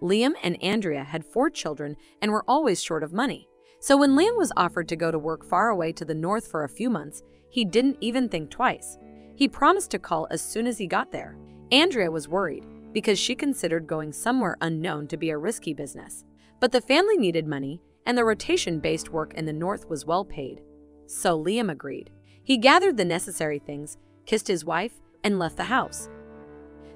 Liam and Andrea had 4 children and were always short of money. So when Liam was offered to go to work far away to the north for a few months, he didn't even think twice. He promised to call as soon as he got there. Andrea was worried because she considered going somewhere unknown to be a risky business. But the family needed money, and the rotation-based work in the north was well paid. So Liam agreed. He gathered the necessary things, kissed his wife, and left the house.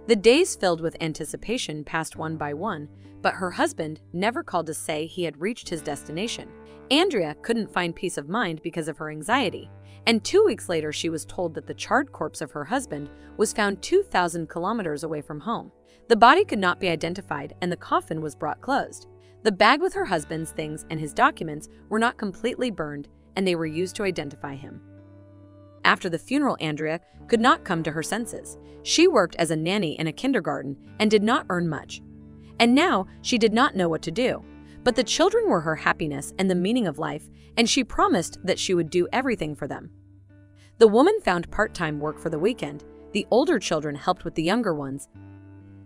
The days filled with anticipation passed one by one, but her husband never called to say he had reached his destination. Andrea couldn't find peace of mind because of her anxiety, and 2 weeks later she was told that the charred corpse of her husband was found 2,000 kilometers away from home. The body could not be identified, and the coffin was brought closed. The bag with her husband's things and his documents were not completely burned, and they were used to identify him. After the funeral, Andrea could not come to her senses. She worked as a nanny in a kindergarten and did not earn much. And now she did not know what to do. But the children were her happiness and the meaning of life, and she promised that she would do everything for them. The woman found part-time work for the weekend. The older children helped with the younger ones.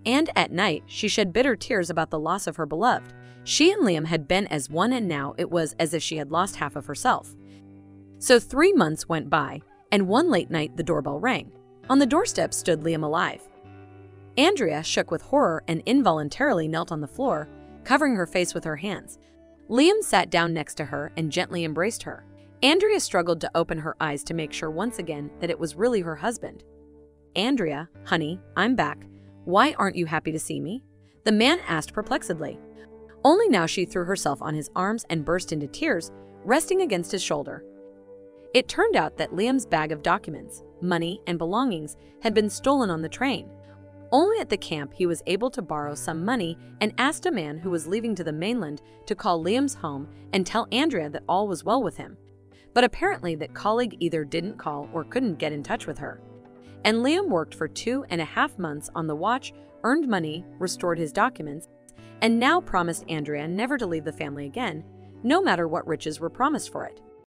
And at night, she shed bitter tears about the loss of her beloved. She and Liam had been as one, and now it was as if she had lost half of herself. So 3 months went by, and one late night the doorbell rang. On the doorstep stood Liam alive. Andrea shook with horror and involuntarily knelt on the floor, covering her face with her hands. Liam sat down next to her and gently embraced her. Andrea struggled to open her eyes to make sure once again that it was really her husband. "Andrea, honey, I'm back. Why aren't you happy to see me?" the man asked perplexedly. Only now she threw herself on his arms and burst into tears, resting against his shoulder. It turned out that Liam's bag of documents, money, and belongings had been stolen on the train. Only at the camp he was able to borrow some money and asked a man who was leaving to the mainland to call Liam's home and tell Andrea that all was well with him. But apparently that colleague either didn't call or couldn't get in touch with her. And Liam worked for 2.5 months on the watch, earned money, restored his documents, and now promised Andrea never to leave the family again, no matter what riches were promised for it.